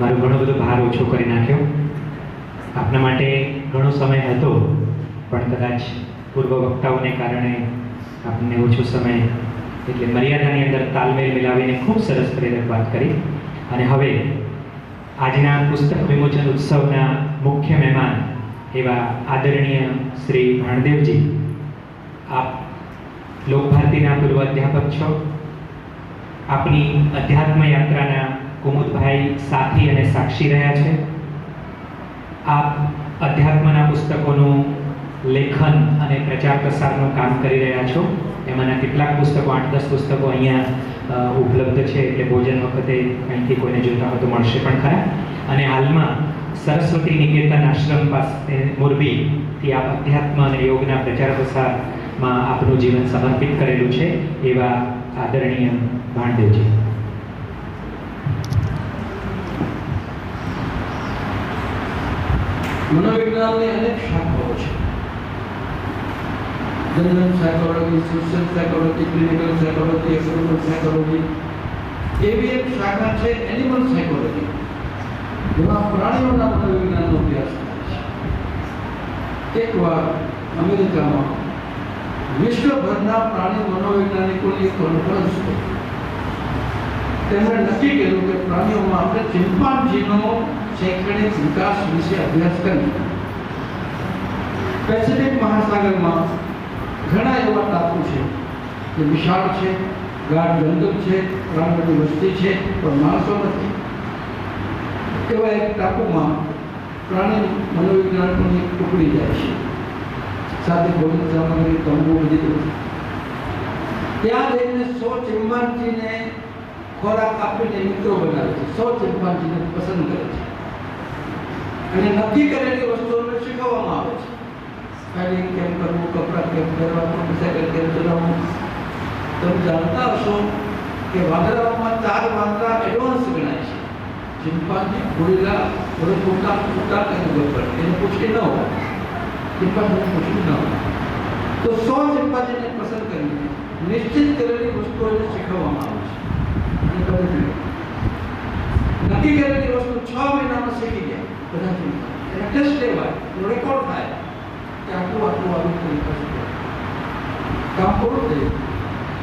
મારો ઘણો બધો ભાર ઓછો કરી નાખ્યો. આપના માટે ઘણો સમય હતો, પણ કદાચ પૂર્વ વક્તાઓને કારણે આપણને ઓછો સમય, એટલે મર્યાદાની અંદર તાલમેલ મિલાવીને ખૂબ સરસ પ્રેરક વાત કરી. અને હવે આજના પુસ્તક વિમોચન ઉત્સવના મુખ્ય મહેમાન એવા આદરણીય શ્રી ભાણદેવજી, આપ લોકભારતીના પૂર્વ અધ્યાપક છો. આપની અધ્યાત્મ યાત્રાના કુમુદભાઈ સાથી અને સાક્ષી રહ્યા છે. આપ અધ્યાત્મના પુસ્તકોનું લેખન અને પ્રચાર પ્રસારનું કામ કરી રહ્યા છો. એમાંના કેટલાક પુસ્તકો, 8-10 પુસ્તકો અહીંયા ઉપલબ્ધ છે, એટલે ભોજન વખતે અહીંથી કોઈને જોતા હોય તો મળશે પણ ખરા. અને હાલમાં સરસ્વતી નિકેતન આશ્રમ પાસે મોરબીથી આપ અધ્યાત્મ અને યોગના પ્રચાર પ્રસારમાં આપનું જીવન સમર્પિત કરેલું છે એવા આદરણીય ભાણદેવજી. મનોવિજ્ઞાનની અનેક શાખાઓ છે. General psychology, social psychology, clinical psychology, experimental psychology. એવી એક શાખા છે એનિમલ સાયકોલોજી, જેમાં પ્રાણીઓના મનોવિજ્ઞાનનો અભ્યાસ થાય છે. એકવાર અમેરિકામાં વિશ્વભરના પ્રાણી મનોવૈજ્ઞાનિકોની કોન્ફરન્સ થઈ. તેમણે નક્કી કર્યું કે પ્રાણીઓમાં આપણે ચિમ્પાન્જીનો શૈક્ષણિક વિકાસ વિશે અભ્યાસ કરીએ. પેસિફિક મહાસાગરમાં ઘણા એવા ટાપુ છે જે વિશાળ છે, ગાઢ જંગલ છે, પ્રાણીઓની વસ્તી છે, પણ માણસો નથી. એવા એક ટાપુમાં પ્રાણી મનોવિજ્ઞાનની એક ટુકડી જાય છે, સાથે ભોજન સામગ્રી, તંબુ, બધી. ત્યાં જઈને 100 ચિમ્પાન્જીને ખોરાક આપીને મિત્રો બનાવે છે. 100 ચિમ્પાન્જીને પસંદ કરે છે અને નક્કી કરેલી વસ્તુઓને શીખવવામાં આવે છે. ફાઇલિંગ કેમ કરવું, કપડાં કેમ પહેરવા, મોટરસાઇકલ કેમ ચલાવવું. તમે જાણતા હશો કે વાંદરાઓમાં 4 વાંદરા એડવાન્સ ગણાય છે. ચિમ્પાન્જી, ગોરિલા, ઓરેંગુટાન, ઉટાન અને ગબ્બર. એને પૂછડી ન હોય, ચિમ્પાન્જીને પૂછડી ન હોય. તો 100 ચિમ્પાન્જીને પસંદ કરીને નિશ્ચિત કરેલી વસ્તુઓને શીખવવામાં આવે છે. અને પદ્ધતિ નક્કી કરેલી વસ્તુ 6 મહિનામાં શીખી ગયા બધા ચિમ્પાન્જી. એને ટેસ્ટ લેવાય, રેકોર્ડ થાય કે આટલું આવી તરીકે કામ પૂરું થયું.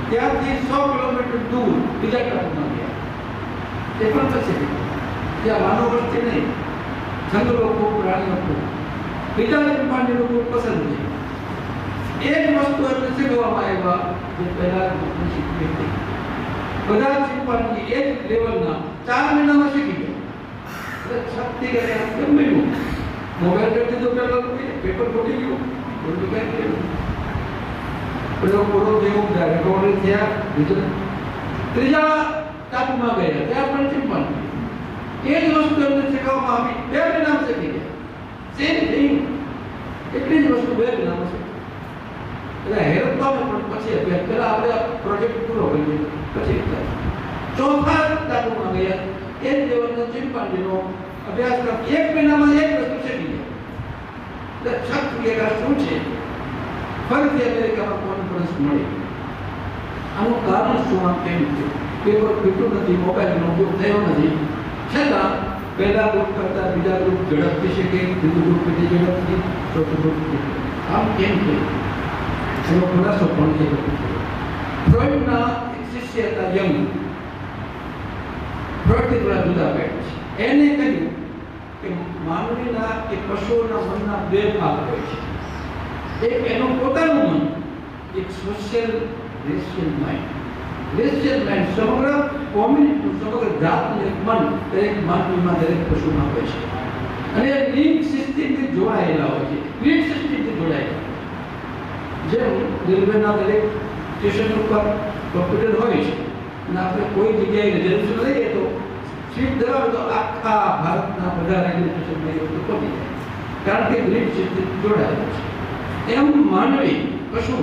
ત્યાંથી 100 કિલોમીટર દૂર બીજા ટાપુમાં ગયા. તે પણ પછી ત્યાં માનવ વસ્તી નહીં, જંગલો ખૂબ, પ્રાણીઓ ખૂબ. બીજા ચિમ્પાન્જીનો ખૂબ પસંદ છે. એ જ વસ્તુ એમને શીખવામાં આવ્યા જે પહેલા શીખી હતી. બધા ચિમ્પાન્જી એ જ લેવલના 4 મહિનામાં શીખી ગયા. શક્તિ કરે કેમ બન્યું? મોબાઈલ કરી દીધો, પહેલા પેપર ફૂટી ગયું, બધું કઈ થયું. પેલો પૂરો જેવું રેકોર્ડ થયા. બીજું ત્રીજા ટાપુમાં ગયા, ત્યાં પણ ચિમ્પાન્જી એ જ વસ્તુ એમને શીખવવામાં આવી. 2 મહિનામાં શીખી ગયા. સેમ થિંગ, એટલી જ વસ્તુ 2 મહિનામાં શીખી. એટલે હેરતમાં પણ પછી અભ્યાસ પહેલા આપણે પ્રોજેક્ટ પૂરો કરીએ પછી ચોથા ટાપુમાં ગયા. એ જ લેવલના ચિમ્પાન્જીનો અભ્યાસક્રમ 1 મહિનામાં એક વસ્તુ શીખી ગયા. એટલે શક્તિએકા શું છે? ફરીથી અમેરિકામાં કોન્ફરન્સ મળી. આનું કારણ શું? આમ કેમ થયું? પેપર ફીટું નથી, મોબાઈલનો ઉપયોગ થયો નથી, છતાં પહેલા ગ્રુપ કરતા બીજા ગ્રુપ ઝડપથી શીખે, બીજું ગ્રુપ બીજી ઝડપથી, ચોથું ગ્રુપ. આમ કેમ થયું? એનો ખુલાસો પણ છે. ફ્રોઈડના એક શિષ્ય હતા, યંગ. ફ્રોઈડથી થોડા જુદા પેટ છે. એને કહ્યું કે માનવીના કે પશુઓના મનના 2 ભાગ હોય છે. એક એનું પોતાનું મન, એક social racial mind. Racial mind સમગ્ર કોમ્યુનિટી, સમગ્ર જાતનું એક મન દરેક માનવીમાં, દરેક પશુમાં હોય છે. અને લિંક સિસ્ટમથી જોડાયેલા હોય છે. લિંક સિસ્ટમથી જોડાયેલા. જેમ રેલવેના દરેક સ્ટેશન ઉપર કોમ્પ્યુટર હોય છે અને આપણે કોઈ જગ્યાએ રિઝર્વેશન લઈએ તો સીટ ધરાવે તો આખા ભારતના બધા રેલવે સ્ટેશનમાં એ વસ્તુ પહોંચી જાય, કારણ કે ગ્રીડ સિસ્ટમ જોડાયેલું છે. એમ માનવી, પશુ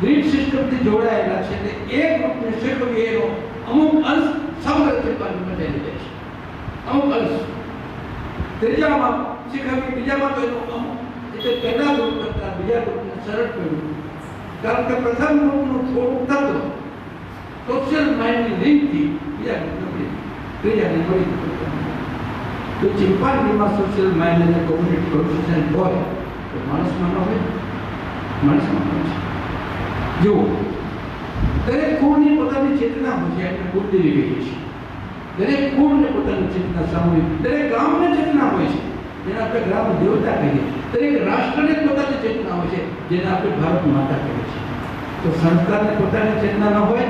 ગ્રીડ સિસ્ટમથી જોડાયેલા છે. એટલે એક ગ્રુપને શીખવી એનો અમુક અંશ સમગ્ર ચિમ્પાન્જીમાં જઈ જાય છે. અમુક અંશ ત્રીજામાં શીખવી, બીજામાં તો એનો અમુક. એટલે પહેલા ગ્રુપ કરતા બીજા ગ્રુપને સરળ પડ્યું, કારણ કે પ્રથમ ગ્રુપનું થોડું તત્વ સોશિયલ માઇન્ડની લિંકથી બીજા ગ્રુપને ત્રીજાને મળી તો ચિંપાંજીમાં સોશિયલ માઇન્ડ અને કોમ્યુનિટી કોન્શિયસ હોય તો માણસમાં ન હોય, માણસમાં હોય છે. જુઓ, દરેક કુળની પોતાની ચેતના હોય છે, આપણે બુદ્ધિ કહીએ છીએ. દરેક કુળને પોતાની ચેતના સામૂહિક, દરેક ગામને ચેતના હોય છે જેને આપણે ગ્રામ દેવતા કહીએ. દરેક રાષ્ટ્રને પોતાની ચેતના હોય છે જેને આપણે ભારત માતા કહીએ છીએ. તો સંસ્કારને પોતાની ચેતના ન હોય,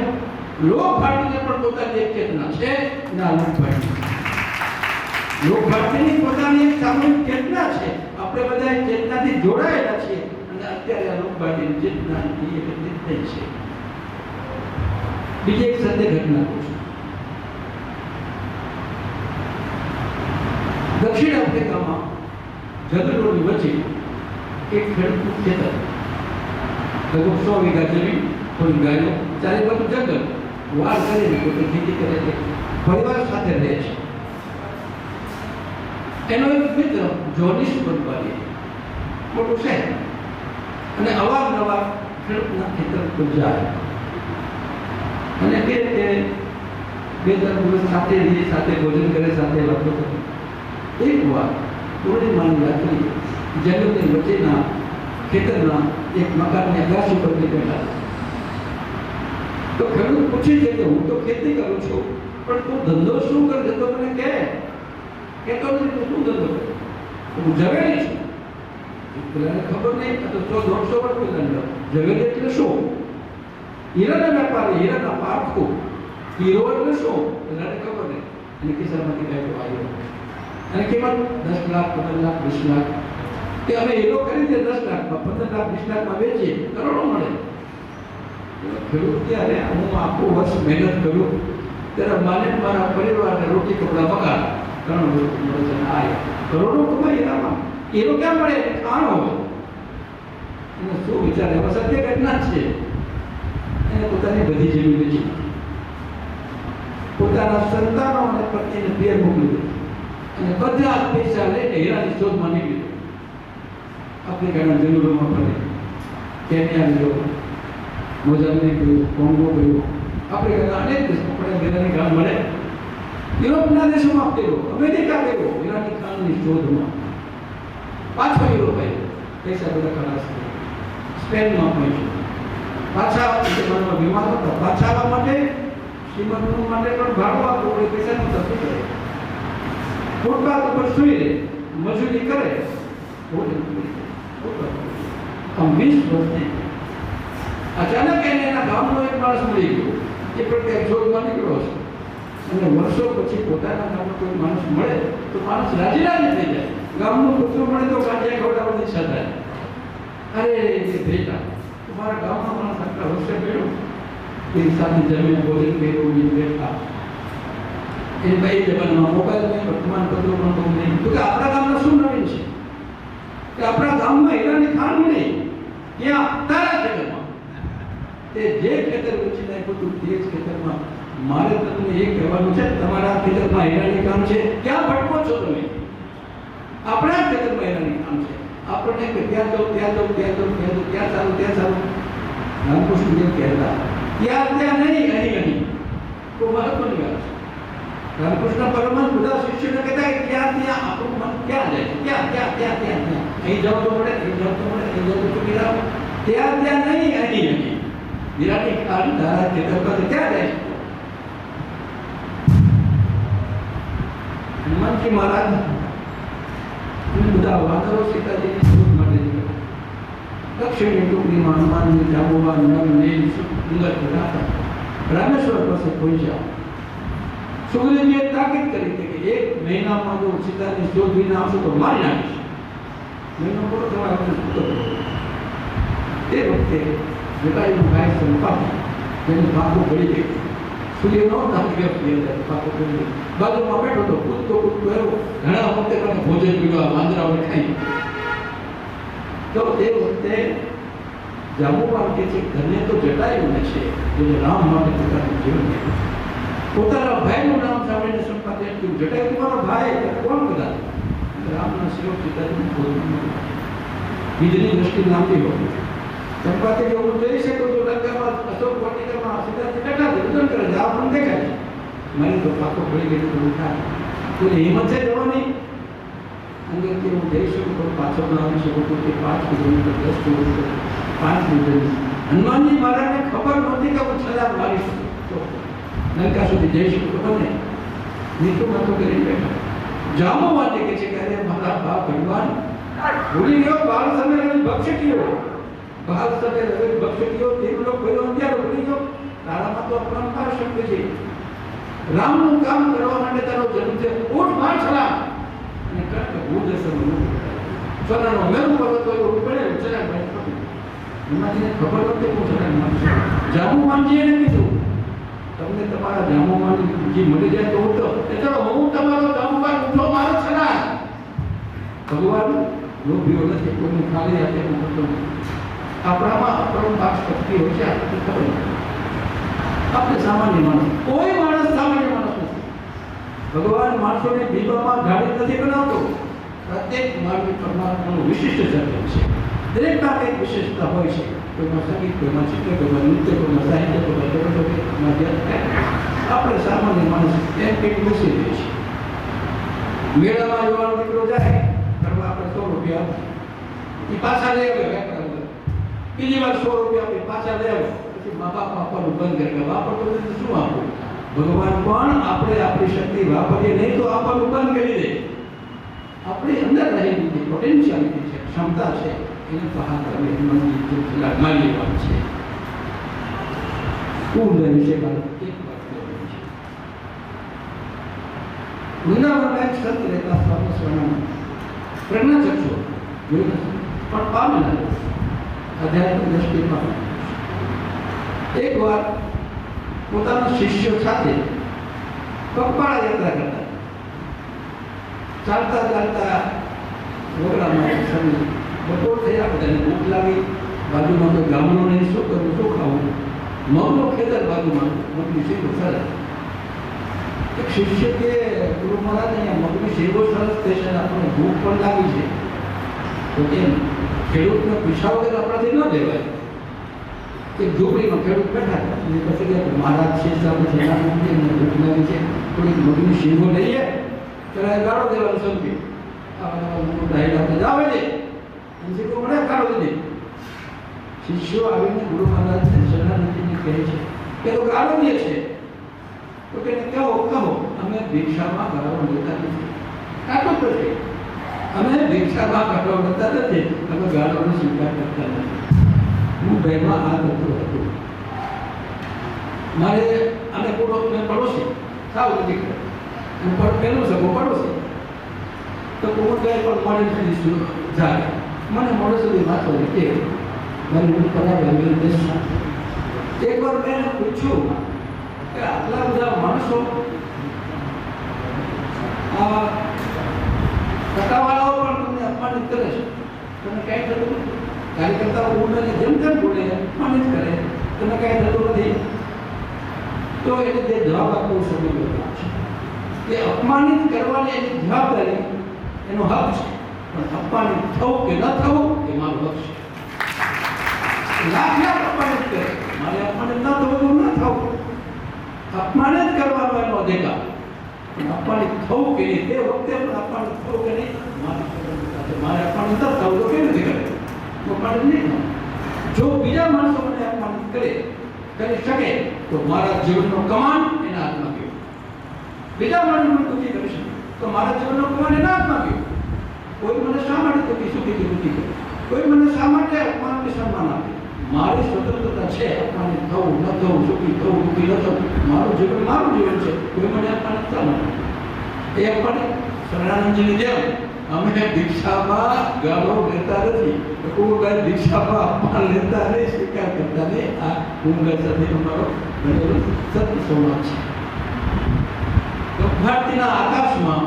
લોક ભારતીને પણ પોતાની એક ચેતના છે, ના લોક ભારતી. લોક ભારતીની પોતાની એક સામૂહિક ચેતના છે. આપણે બધા એક ચેતનાથી જોડાયેલા છીએ અને અત્યારે આ લોક ભારતીની ચેતના એકત્રિત થઈ છે. બીજી એક સત્ય ઘટના કહું છું. દક્ષિણ આફ્રિકામાં જંગલોની વચ્ચે એક ખેડૂતનું ખેતર, લગભગ 100 વીઘા જમીન, થોડી ગાયો, ચારે બાજુ જંગલ, વાડ કરીને પોતે ખેતી કરે છે, પરિવાર સાથે રહે છે. એનો એક મિત્ર જોનીસ બનવાલી, મોટું શહેર, અને અવારનવાર ખેડૂતના ખેતર પર જાય અને કે બે ત્રણ દિવસ સાથે રહીએ, સાથે ભોજન કરે, સાથે વાતો કરે. એક વાર પૂર્ણિમાની રાત્રિ જંગલની વચ્ચેના ખેતરના એક મકાનની અગાસી પર બેઠા. તો ખેડૂત પૂછે છે કે હું તો ખેતી કરું છું, પણ તું ધંધો શું કરે છે? તો મને કે તો નથી, તું શું ધંધો કરે? હું ઝવેરી છું. પેલાને ખબર નહીં, તો 100-150 વર્ષ પહેલા ઝવેરી એટલે શું? હીરાના વેપારી, હીરાના પારખું. હીરો એટલે શું? પેલાને ખબર નહીં. અને કિસ્સામાંથી કાંઈ આવ્યો અને કિંમત 10 લાખ, 15 લાખ, 20 લાખ. કે અમે હીરો ખરીદીએ 10 લાખમાં, 15 લાખ, 20 લાખમાં વેચીએ, કરોડો મળે. ખેડૂત ત્યારે હું આખું વર્ષ મહેનત કરું ત્યારે માને મારા પરિવારને રોટી કપડા બગાડ 3 વર્ષ મળે છે. આ કરોડો કમાઈ હીરામાં. હીરો ક્યાં મળે? ખાણ હોય. એને શું વિચારે? એમાં સત્ય ઘટના જ છે. એને પોતાની બધી જમીન વેચી, પોતાના સંતાનો અને પત્નીને પિયર મોકલી દીધી અને બધા પૈસા લઈને હીરાની શોધમાં નીકળી. આફ્રિકાના જંગલોમાં ફરે, કેન્યા ગયો, મોઝામ્બિક ગયો, કોંગો ગયો, આફ્રિકાના અનેક દેશમાં પણ હીરાની ખાણ મળે. યુરોપના દેશોમાં ફર્યો, અમેરિકા ગયો હીરાની ખાણની શોધમાં. પાછો યુરોપ આવ્યો, પૈસા બધા ખલાસ થયા. સ્પેનમાં પહોંચ્યો, પાછા વિમાન હતા, પાછા આવવા માટે શ્રીમંતનું માટે પણ ભાડું આપવું પડે, પૈસા નહોતા. શું કરે? ફૂટપાથ ઉપર સુઈ રહે, મજૂરી કરે, આમ 20 વર્ષથી અચાનક એને એના ગામનો એક માણસ મળી ગયો. એ પ્રત્યેક શોધમાં નીકળ્યો છે અને વર્ષો પછી પોતાના ગામનો કોઈ માણસ મળે તો માણસ રાજી થઈ જાય. ગામનું કૂતરું મળે તો કાંઠિયા ખવડાવવાની ઈચ્છા થાય. અરે એ ભેટા તમારા ગામનો માણસ આટલા વર્ષે ગયો, એની સાથે જમીન ભોજન કર્યું, એ બેઠા. એ ભાઈ જમાનામાં મોબાઈલ નહીં, વર્તમાન પત્રો પણ બહુ નહીં. તો કે આપણા ગામમાં શું નવીન છે? કે આપણા ગામમાં હીરાની ખાણ મળી. ક્યાં? તારા ખેતરમાં. તે જે ખેતર વેચી નાખ્યું હતું તે જ ખેતરમાં. મારે તમને એ કહેવાનું છે, તમારા ખેતરમાં હીરાની ખાણ છે, ક્યાં ભટકો છો તમે? આપણા ખેતરમાં હીરાની ખાણ છે. આપણને કે ત્યાં જાઓ, ત્યાં જાઓ, ત્યાં જાઓ, ત્યાં જાઓ, ત્યાં ચાલો, ત્યાં ચાલો. રામકૃષ્ણ જેમ કહેતા, ત્યાં નહીં, અહીં. તો મહત્વની વાત છે. રામકૃષ્ણ પરમહંસ બધા શિષ્યોને કહેતા કે ત્યાં આપણું મન ક્યાં જાય છે? ત્યાં. અહીં જાઓ તો મળે, અહીં જાઓ તો મળે, અહીં જાઓ તો ચૂકી જાઓ. ત્યાં નહીં, અહીં. હીરાની ખાણ ધારા ખેતર પર ક્યાં જાય છે? હનુમાનજી મહારાજ બધા વાનરો સીતાજીની શોધ માટે નીકળ્યા. દક્ષિણની ટુકડીમાં હનુમાનજી, જાંબુવાન, નળ, નીલ, સુંદર હતા. રામેશ્વર પાસે પહોંચ્યા. સુગ્રીવજીએ તાકીદ કરી હતી કે 1 મહિનામાં જો સીતાની શોધ વિના આવશો તો મારી નાખીશ. મહિનો પૂરો થવા આપણે પૂરો થયો. તે વખતે જટાયુનો ભાઈ સંપાતિ, જેને પાકું પડી ગયું, સૂર્ય નો તાકી પાકું પડી ગયું, બાજુમાં બેઠો તો કૂદતો આવ્યો. ઘણા વખતે મને ભોજન પીવા વાંદરાઓને ખાઈ. તો તે વખતે જાંબુવાન કે છે, ધન્ય તો જટાયુને છે જેને રામ માટે પોતાનું જીવન આપ્યું. પોતાના ભાઈનું નામ સાંભળીને સંપાતિ કહ્યું, જટાયુ તમારો ભાઈ? કોણ બધા? રામના સેવક સીતાજીને ખોદમાં બીજની દ્રષ્ટિ નામની હોય. સંપાતિ કે હું જોઈ શકું છું લંકામાં, અશોક વાટિકામાં સીતાજી બેઠા છે, ભજન કરે છે, આ પણ દેખાય છે. મારી તો પાકો પડી ગઈ તો થાય તો હિંમત છે જવાની અંદરથી હું જઈ શકું પણ પાછો ન આવી શકું તો તે 5 કિલોમીટર 10 કિલોમીટર 5 કિલોમીટર હનુમાનજી મહારાજને ખબર નહોતી કે હું છલાંગ મારી શકું તો લંકા સુધી જઈ શકું તો બને નીકળું માથું કરી બેઠા જાંબુવાને કહે છે કે અરે મારા બાપ ભગવાન ભૂલી ગયો બાળ સમય રવિ બક્ષટીઓ બાળ સમય રવિ બક્ષટીઓ તેમ લોક ભયો અંધારો ભૂલી ગયો તારામાં તો અપરંપાર શક્તિ છે રામનું કામ કરવા માટે તારો જન્મ છે ઉઠ માર છલાંગ અને કણ ભૂત સમનું સોનાનો મેરુ પર્વત હોય ઉઠ પડે છલાંગ મારી હનુમાનજીને ખબર નહોતી હું છલાંગ મારશું જાંબુવાનજીએ કીધું તમને તમારા જાંબુવાનજી મળી જાય તો ઉઠો એ ચલો હું તમારો જાંબુવાન ઉઠો મારો છલાંગ ભગવાન લોભીઓ નથી કોઈને ખાલી હાથે મોકલતો આપણામાં અપરંપાર શક્તિ હોય છે આપણને ખબર નથી આપણે સામાન્ય માણસ કોઈ માણસ સામાન્ય માણસ નથી ભગવાન માણસોને બીબામાં ગાડી નથી બનાવતો પ્રત્યેક માનવી પરમાત્માનું વિશિષ્ટ સર્જન છે દરેકમાં કંઈક વિશેષતા હોય છે કોઈમાં સંગીત કોઈમાં ચિત્ર કોઈમાં નૃત્ય કોઈમાં સાહિત્ય કોઈમાં ફિલોસોફી કોઈમાં ધ્યાન આપણે સામાન્ય માણસ એક કંઈક બેસી રહે છે મેળામાં યુવાનો દીકરો જાય કરવા આપણે 100 રૂપિયા એ પાછા લઈ આવ્યો બીજી વાર 100 રૂપિયા આપી પાછા લઈ આવ્યો પછી મા બાપ આપવાનું બંધ કરી વાપરતો નથી શું આપવું ભગવાન પણ આપણે આપણી શક્તિ વાપરીએ નહીં તો આપવાનું બંધ કરી દે આપણી અંદર રહેલી જે પોટેન્શિયાલિટી છે ક્ષમતા છે એને બહાર કરવી હનુમાનજી માની વાત છે કુંભ વિશે એક વાત કહેવાની છે વૃંદાવનમાં એક સંત રહેતા સ્વામી સ્વર્ણ પ્રજ્ઞાચક્ષુ પણ પામેલા આધ્યાત્મિક દ્રષ્ટિમાં એક વાર પોતાના શિષ્યો સાથે પગપાળા યાત્રા કરતા ચાલતા ચાલતા વગડામાં સમય બપોર થયા બધાને ભૂખ લાગી બાજુમાં કોઈ ગામડું નહીં શું કરવું શું ખાવું મગનો ખેતર બાજુમાં મગની સેવો સરસ એક શિષ્ય કે ગુરુ મહારાજ અહીંયા મગની સેવો સરસ થશે આપણને ભૂખ પણ લાગી છે તો કેમ ખેડૂતને પીછા વગર આપણાથી ન લેવાય એક ઝૂંપડીમાં ખેડૂત બેઠા હતા અને પછી કે મહારાજ છે સામે સેના મૂકી અને ભૂખ લાગી છે થોડીક મગની સેવો લઈએ ત્યારે ગાળો દેવાનું સમજી આવે છે શીખો મળે ગાળો દીધી શિષ્યો આવીને ગુરુ મહારાજ શરણાગતિને કહે છે કે તો ગાળો દે છે તો કે કહો અમે ભિક્ષામાં ગાળો લેતા નથી કાઢો તો છે અમે ભિક્ષામાં ગાળો લેતા નથી અમે ગાળોનો સ્વીકાર કરતા નથી હું બેમાં આ કરતો હતો મારે આને પડોશી સાવ નથી કરે હું પહેલું સગો પડોશી તો કોણ ગયે પણ મળે સુધી જાય મને મોડે સુધી વાતો રીતે મારી હું કરાવ્યા મેં દેશમાં એકવાર મેં પૂછ્યું કે આટલા બધા માણસો આ ટકાવાળાઓ પણ તમને અપમાનિત કરે છે તમે કાંઈ થતું નથી કાર્યકર્તાઓ બોલે જેમ તેમ બોલે અપમાનિત કરે તમે કાંઈ થતું નથી તો એટલે જે જવાબ આપવો સમય છે કે અપમાનિત કરવાની એની જવાબદારી એનો હક છે પણ અપમાનિત થવું કે ન થવું એ મારું હક છે લાખ અપમાનિત કરે મારે અપમાનિત ન થવું તો ન થવું અપમાનિત કરવાનો એનો અધિકાર પણ અપમાનિત થવું કે નહીં તે વખતે પણ અપમાનિત થવું કે નહીં મારે અપમાનિત ન થવું તો કેવી રીતે કરે અપમાનિત નહીં થવું જો બીજા માણસો મને અપમાનિત કરી શકે તો મારા જીવનનો કમાન એના હાથમાં ગયો બીજા માણસને દુઃખી કરી શકે તો મારા જીવનનો કમાન એના હાથમાં ગયો કોઈ મને શા માટે દુઃખી કરે કોઈ મને શા માટે અપમાન કે સન્માન આપે મારી સ્વતંત્રતા છે અપમાનિત થવું ન થવું સુખી થવું દુઃખી ન થવું મારું જીવન છે કોઈ મને અપમાનિત શા માટે એ અપમાનિત શરણાનંદજીની જેમ અમે દીક્ષામાં ગાળો લેતા નથી કુંભગાર દીક્ષામાં અપમાન લેતા નહીં સ્વીકાર કરતા નહીં આ કુંભગાર સાથે અમારો બનેલો સત્ય સંવાદ છે ભારતીના આકાશમાં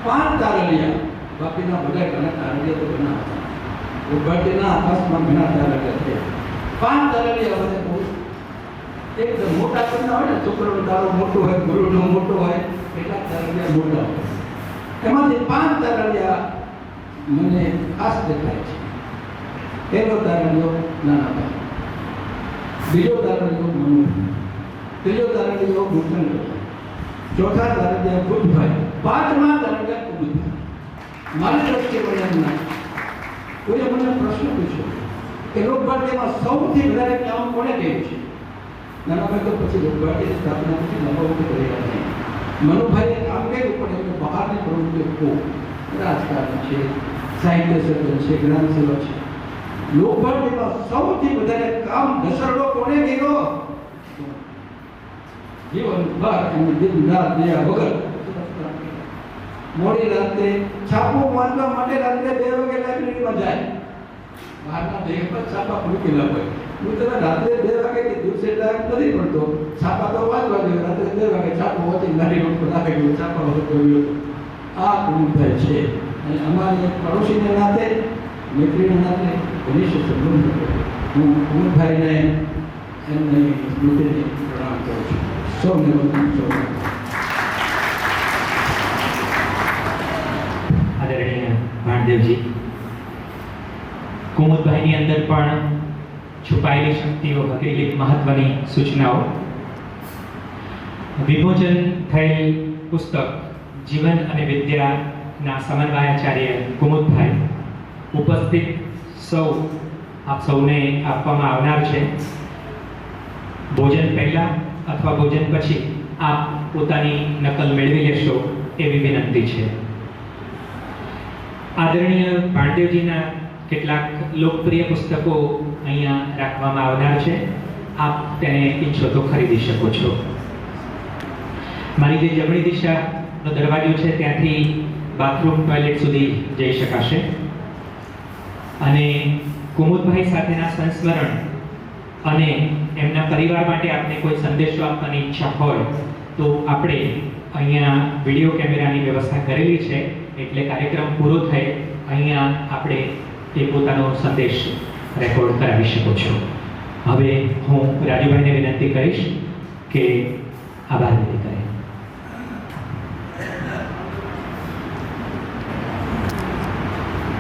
5 તારલિયા બાકીના બધા ઘણા તારલિયા તો ઘણા હતા ભારતીના આકાશમાં ઘણા તારલિયા છે 5 તારલિયા બધા બહુ એકદમ મોટા કરતા હોય ને છોકરાનો તારો મોટો હોય ગુરુનો મોટો હોય કેટલાક તારલિયા મોટા હોય એમાંથી 5 તારલિયા મને ખાસ દેખાય છે પહેલો તારલિયો નાના ભાઈ બીજો તારલિયો મનુ ત્રીજો તારણ્ય ગુણચંદ્ર, ચોથા તારણ્ય બુદ્ધભાઈ, પાંચમા તારણ્ય કુમુદભાઈ. મારી દ્રષ્ટિએ બન્યા કોઈએ મને પ્રશ્ન પૂછ્યો કે લોકભારતીમાં સૌથી વધારે કામ કોણે કર્યું છે? નાનાભાઈ તો પછી લોકભારતીની સ્થાપના પછી નવાઓથી કરેલા છે. મનુભાઈએ કામ કર્યું પણ એમને બહારની પ્રવૃત્તિઓ ખૂબ, રાજકારણ છે, સાહિત્ય સર્જન છે, ગ્રામ સેવા છે. લોકભારતીમાં સૌથી વધારે કામ ઘસરડો કોણે કર્યો? જીવનભર એમની દિન રાત દયા વગર મોડી રાતે છાપો વાંચવા માટે રાત્રે 2 વાગે લાઇબ્રેરીમાં જાય. બહારના દેહ પર છાપા મૂકેલા હોય. હું તમે રાત્રે 2 વાગે કે દિવસે ટાઈમ નથી પડતો, છાપા તો વાંચવા જોઈએ. રાત્રે 2 વાગે છાપો વાંચી નાની વખત રાખી ગયો, છાપા વાંચ્યો. આ કુમુદભાઈ છે. અને અમારી એક પડોશીને નાતે, મૈત્રીના નાતે ઘનિષ્ઠ સંબંધ હું કુમુદભાઈને એમની સ્મૃતિને પ્રણામ કરું છું. સૌને વંદન છું. આદરણીય ભાણદેવજી, કુમુદભાઈની અંદર પણ છુપાયેલી શક્તિઓ હકેલી મહત્વની સૂચનાઓ. વિમોચન થયેલ પુસ્તક જીવન અને વિદ્યાના સમન્વયાચાર્ય કુમુદભાઈ ઉપસ્થિત આપ સૌને આપવામાં આવનાર છે. ભોજન પહેલા અથવા ભોજન પછી આપ પોતાની નકલ મેળવી લેશો એવી વિનંતી છે. આદરણીય ભાણદેવજીના કેટલાક લોકપ્રિય પુસ્તકો અહીંયા રાખવામાં આવનાર છે. આપ તેને ઈચ્છો તો ખરીદી શકો છો. મારી જે જમણી દિશાનો દરવાજો છે ત્યાંથી બાથરૂમ ટોયલેટ સુધી જઈ શકાશે. અને કુમુદભાઈ સાથેના સંસ્મરણ અને એમના પરિવાર માટે આપને કોઈ સંદેશો આપવાની ઈચ્છા હોય તો આપણે અહીંયા વિડીયો કેમેરાની વ્યવસ્થા કરેલી છે. એટલે કાર્યક્રમ પૂરો થાય અહીંયા આપણે એ પોતાનો સંદેશ રેકોર્ડ કરાવી શકો છો. હવે હું રાજુભાઈને વિનંતી કરીશ કે આભાર વિધિ કરે.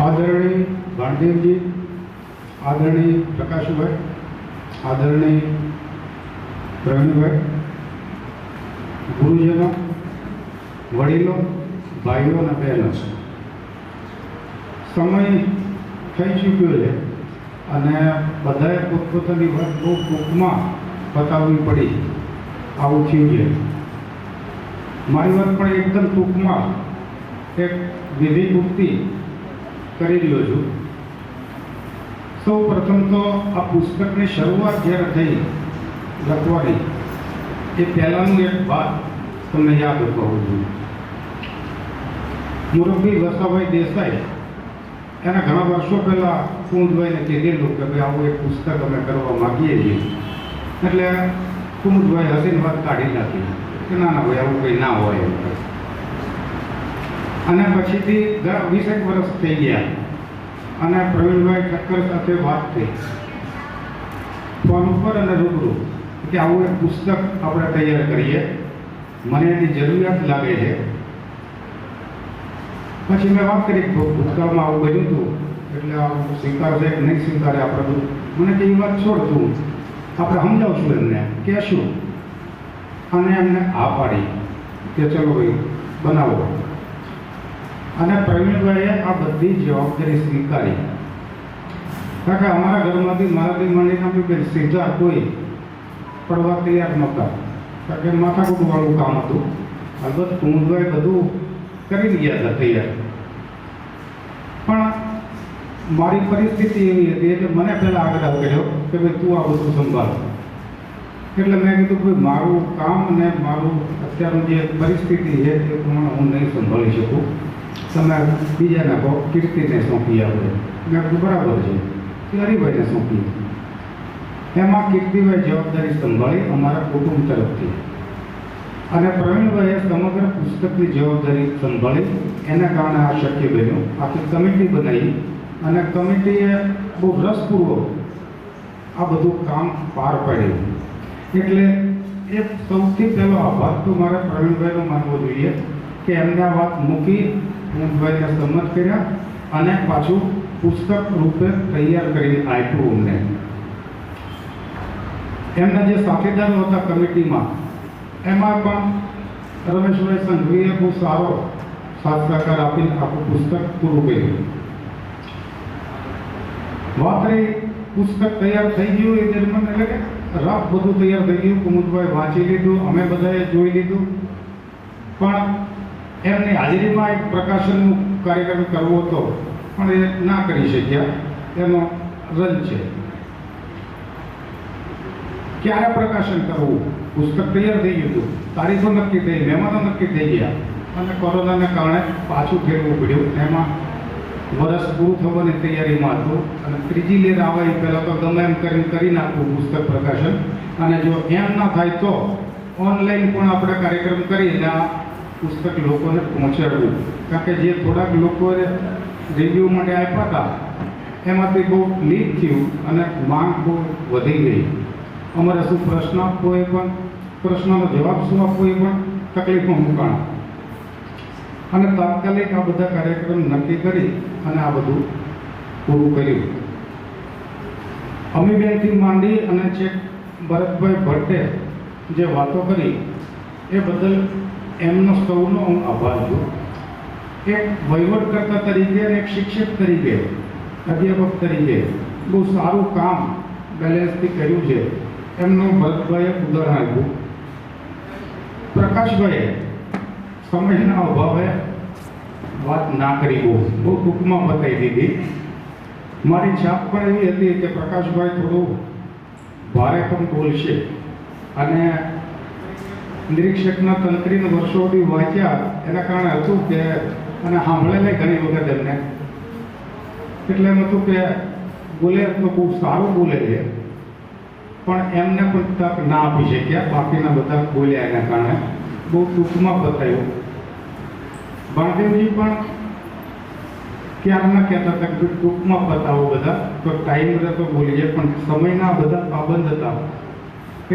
આદરણીય ભાણદેવજી, આદરણીય પ્રકાશભાઈ, આદરણીય પ્રવીણભાઈ, ગુરુજનો, વડીલો, ભાઈઓ અને બહેનો, સમય થઈ ચૂક્યો છે અને બધાએ પોતપોતાની વાત બહુ ટૂંકમાં બતાવવી પડી. આવું થયું છે. મારી વાત પણ એકદમ ટૂંકમાં એક વિધિ પૂર્તિ કરી રહ્યો છું. સૌ પ્રથમ તો આ પુસ્તકની શરૂઆત જ્યારે થઈ લખવાની એ પહેલાંનું એક વાત તમને યાદ અપાવવું જોઈએ. મુરબ્બી વસાભાઈ દેસાઈ એના ઘણા વર્ષો પહેલાં કુમુદભાઈને કીધેલું કે ભાઈ આવું એક પુસ્તક અમે કરવા માગીએ છીએ. એટલે કુમુદભાઈ હસીને વાત કાઢી નાખી કે ના ના ભાઈ આવું કંઈ ના હોય એમ. અને પછીથી 20 વર્ષ થઈ ગયા અને પ્રવીણભાઈ ઠક્કર સાથે વાત થઈ ફોન ઉપર અને રૂબરૂ કે આવું એક પુસ્તક આપણે તૈયાર કરીએ, મને એની જરૂરિયાત લાગે છે. પછી મેં વાત કરી ભૂતકાળમાં આવું બન્યું હતું એટલે આવું સ્વીકારશે કે નહીં સ્વીકારે આપણે બધું. મને કે એ વાત છોડતું આપણે સમજાવશું એમને કહેશું. અને એમને આ પાડી કે ચલો ભાઈ બનાવો. અને પ્રવીણભાઈએ આ બધી જવાબદારી સ્વીકારી. કારણ કે અમારા ઘરમાંથી મારાથી માંડીને કે સીધા કોઈ પડવા તૈયાર નહોતા. કારણ કે માથાકૂટવાળું કામ હતું. અલબત્ત કુમુદભાઈ બધું કરી ગયા હતા તૈયાર. પણ મારી પરિસ્થિતિ એવી હતી એટલે મને પહેલાં આગ્રહ કર્યો કે ભાઈ તું આ બધું સંભાળ. એટલે મેં કીધું ભાઈ મારું કામ ને મારું અત્યારનું જે પરિસ્થિતિ છે તે પ્રમાણે હું નહીં સંભાળી શકું. તમે બીજાને કહો, કીર્તિને સોંપી આપો. મેં કીધું બરાબર છે કે હરિભાઈને સોંપી. એમાં કીર્તિભાઈ જવાબદારી સંભાળી અમારા કુટુંબ તરફથી. અને પ્રવીણભાઈએ સમગ્ર પુસ્તકની જવાબદારી સંભાળી. એના કારણે આ શક્ય બન્યું. આખી કમિટી બનાવી અને કમિટીએ બહુ રસપૂર્વક આ બધું કામ પાર પાડ્યું. એટલે એ સૌથી પહેલો આભાર તો મારે પ્રવીણભાઈનો માનવો જોઈએ કે એમને આ વાત મૂકી, કુમુદભાઈને સંમત કર્યા અને પાછું પુસ્તક રૂપે તૈયાર કરીને આપ્યું અમને. એમના જે સાથીદારો હતા કમિટીમાં, એમાં પણ રમેશભાઈ સંઘવીએ બહુ સારો સાથ સહકાર આપીને આખું પુસ્તક પૂરું કર્યું. વાત રહી પુસ્તક તૈયાર થઈ ગયું એ દરમિયાન, એટલે કે રફ બધું તૈયાર થઈ ગયું. કુમુદભાઈ વાંચી લીધું, અમે બધાએ જોઈ લીધું, પણ એમની હાજરીમાં એક પ્રકાશનનું કાર્યક્રમ કરવો હતો, પણ એ ના કરી શક્યા. એનો રંજ છે. ક્યારે પ્રકાશન કરવું? પુસ્તક તૈયાર થઈ ગયું હતું, તારીખો નક્કી થઈ, મહેમાનો નક્કી થઈ ગયા, અને કોરોનાને કારણે પાછું ફેરવું પડ્યું. એમાં વર્ષ પૂરું થવાની તૈયારીમાં હતું, અને ત્રીજી લહેર આવે એ પહેલાં તો ગમે એમ કરી નાખવું પુસ્તક પ્રકાશન. અને જો એમ ના થાય તો ઓનલાઈન પણ આપણે કાર્યક્રમ કરીને આ પુસ્તક લોકોને પહોંચાડવું. કારણ કે જે થોડાક લોકોએ રિવ્યૂ માટે આપ્યા હતા એમાંથી બહુ લીક થયું અને માંગ બહુ વધી ગઈ. અમારે શું પ્રશ્ન આપવો એ પણ, પ્રશ્નનો જવાબ શું આપવો એ પણ તકલીફમાં મુકાણા. અને તાત્કાલિક આ બધા કાર્યક્રમ નક્કી કરી અને આ બધું પૂરું કર્યું. અમીબેનથી માંડી અને છેક ભરતભાઈ ભટ્ટે જે વાતો કરી એ બદલ એમનો સૌનો હું આભાર છું. એક વહીવટકર્તા તરીકે અને એક શિક્ષક તરીકે, અધ્યાપક તરીકે બહુ સારું કામ બેલેન્સથી કર્યું છે. એમનું ભરતભાઈએ ઉદાહરણ આપ્યું. પ્રકાશભાઈએ સમયના અભાવે વાત ના કરી, બહુ ટૂંકમાં બતાવી દીધી. મારી છાપ પણ એવી હતી કે પ્રકાશભાઈ થોડું ભારેખમ બોલશે, અને નિરીક્ષકના તંત્રીને વર્ષોથી વાંચ્યા એના કારણે હતું કે, અને સાંભળેલા ઘણી વખત એમને, એટલે એમ હતું કે બોલે તો બહુ સારું બોલે છે, પણ એમને પણ તક ના આપી શક્યા. બાકીના બધા બોલ્યા એના કારણે બહુ ટૂંકમાં બતાવ્યું. ભાણદેવજી પણ ક્યારના કહેતા હતા કે ટૂંકમાં બતાવો બધા, તો ટાઈમ રહેતો બોલીએ, પણ સમયના બધા પાબંદ હતા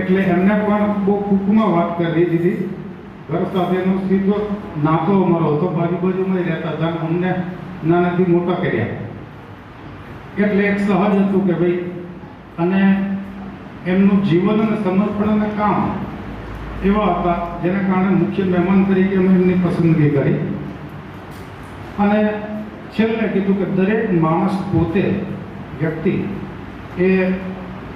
એટલે એમને પણ બહુ ટૂંકમાં વાત કરી દીધી. ઘર સાથેનો સીધો નાતો અમારો હતો, બાજુમાં રહેતા હતા, અમને નાનાથી મોટા કર્યા. એટલે એક સહજ હતું કે ભાઈ, અને એમનું જીવન અને સમર્પણ અને કામ એવા હતા જેના કારણે મુખ્ય મહેમાન તરીકે અમે એમની પસંદગી કરી. અને છેલ્લે કીધું કે દરેક માણસ પોતે, વ્યક્તિ એ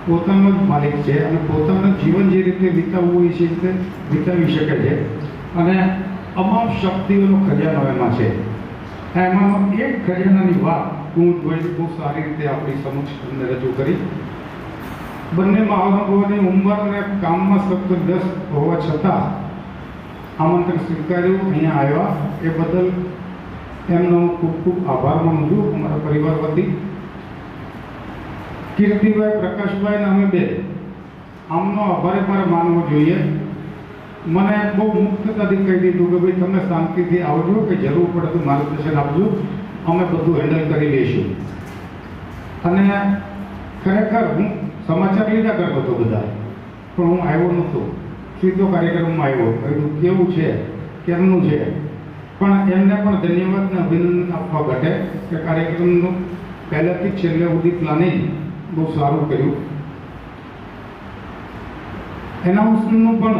પોતાનો જ માલિક છે, અને પોતાનું જીવન જે રીતે વિતાવવું હોય છે એ રીતે વિતાવી શકે છે. અને અમામ શક્તિઓનો ખજાનો એમાં છે. એમાં એક ખજાનાની વાત હું બહુ સારી રીતે આપણી સમક્ષ તમને રજૂ કરી. બંને મહાનુભાવોની ઉંમર અને કામમાં સતત વ્યસ્ત હોવા છતાં આમંત્રણ સ્વીકાર્યું, અહીંયા આવ્યા, એ બદલ એમનો ખૂબ ખૂબ આભાર માનું છું અમારા પરિવાર વતી. કીર્તિભાઈ, પ્રકાશભાઈ અને અમે બે, આમનો આભાર મારે માનવો જોઈએ. મને બહુ મુક્તતાથી કહી દીધું કે ભાઈ તમે શાંતિથી આવજો, કે જરૂર પડે તો માર્ગદર્શન આપજો, અમે બધું હેન્ડલ કરી લઈશું. અને ખરેખર હું સમાચાર લીધા કરતો હતો બધા, પણ હું આવ્યો નહોતો, સીધો કાર્યક્રમમાં આવ્યો. કહ્યું કેવું છે, કેમનું છે, પણ એમને પણ ધન્યવાદ અને અભિનંદન આપવા ઘટે કે કાર્યક્રમનું પહેલેથી છેલ્લે સુધી પ્લાનિંગ બહુ સારું કર્યું. એનાઉન્સમેન્ટનું પણ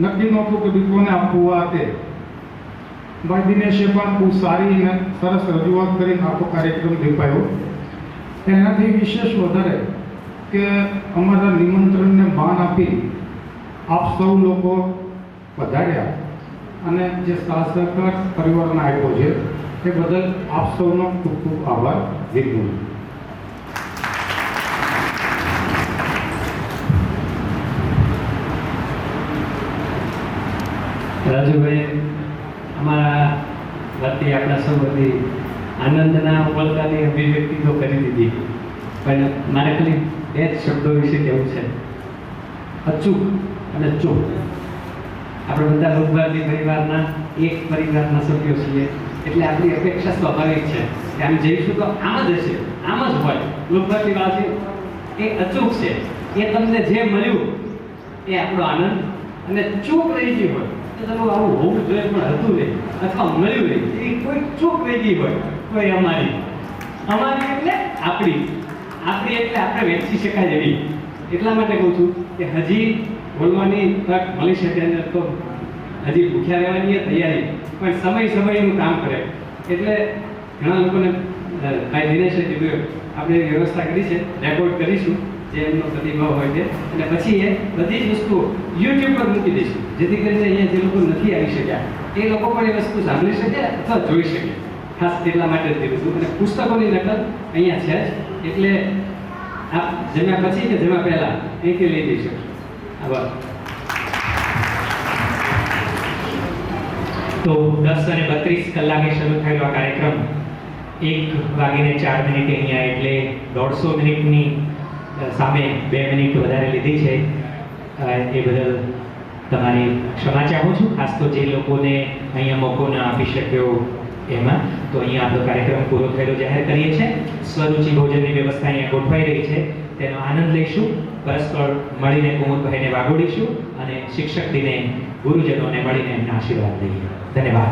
નક્કી નહોતું કે દીકરોને આપવું આ તે. ભાઈ દિનેશે પણ બહુ સારી અને સરસ રજૂઆત કરીને આખો કાર્યક્રમ દીપાયો. એનાથી વિશેષ વધારે કે અમારા નિમંત્રણને માન આપી આપ સૌ લોકો પધાર્યા, અને જે સાથ સહકાર પરિવારને આપ્યો છે એ બદલ આપ સૌનો ખૂબ ખૂબ આભાર વ્યક્ત. રાજુભાઈ અમારા વતી, આપણા સૌ વતી આનંદના ઉમળકાની અભિવ્યક્તિ તો કરી દીધી, પણ મારે ખાલી બે જ શબ્દો વિશે કહેવું છે. અચૂક અને ચૂક. આપણે બધા લોકભારતી પરિવારના એક પરિવારના સભ્યો છીએ, એટલે આપણી અપેક્ષા સ્વાભાવિક છે કે આમ જઈશું તો આમ જ હશે, આમ જ હોય. લોકભારતીવાસી એ અચૂક છે, એ તમને જે મળ્યું એ આપણો આનંદ, અને ચૂક રહી ગઈ હોય તો ચલો આવું હોવું જોઈએ પણ હતું નહીં, અથવા મળ્યું નહીં, એ કોઈ ચૂક રહી ગઈ હોય, કોઈ અમારી એટલે આપણી એટલે આપણે વેચી શકાય એવી એટલા માટે કહું છું કે હજી બોલવાની તક મળી શકે અને તો હજી ભૂખ્યા રહેવાની એ તૈયારી, પણ સમયનું કામ કરે. એટલે ઘણા લોકોને ભાઈ દિનેશે કીધું આપણે વ્યવસ્થા કરી છે, રેકોર્ડ કરીશું જે એમનો પ્રતિભાવ હોય છે, અને પછી એ બધી જ વસ્તુઓ યુટ્યુબ પર મૂકી દઈશું, જેથી કરીને અહીંયા જે લોકો નથી આવી શક્યા એ લોકો પણ એ વસ્તુ સાંભળી શકે અથવા જોઈ શકે. ખાસ એટલા માટે જ કીધું છું. અને પુસ્તકોની નકલ અહીંયા છે જ, એટલે આપ જમ્યા પછી કે જમ્યા પહેલા અહીંથી લઈ જઈ શકશો. આભાર. તો 10:32 કલાકે શરૂ થયેલો આ કાર્યક્રમ 1:04 અહીંયા, એટલે 150 મિનિટની સામે 2 મિનિટ વધારે લીધી છે. એ બદલ તમારી ક્ષમા ચાહું છું. ખાસ તો જે લોકોને અહીંયા મોકો ના આપી શક્યો એમાં, તો અહીંયા આપણો કાર્યક્રમ પૂરો થયેલો જાહેર કરીએ છીએ. સ્વરૂચિ ભોજનની વ્યવસ્થા અહીંયા ગોઠવાઈ રહી છે, તેનો આનંદ લઈશું. પરસ્પર મળીને કુમુદભાઈને વાગોડીશું અને શિક્ષક દિને ગુરુજનોને મળીને એમના આશીર્વાદ લઈએ. ધન્યવાદ.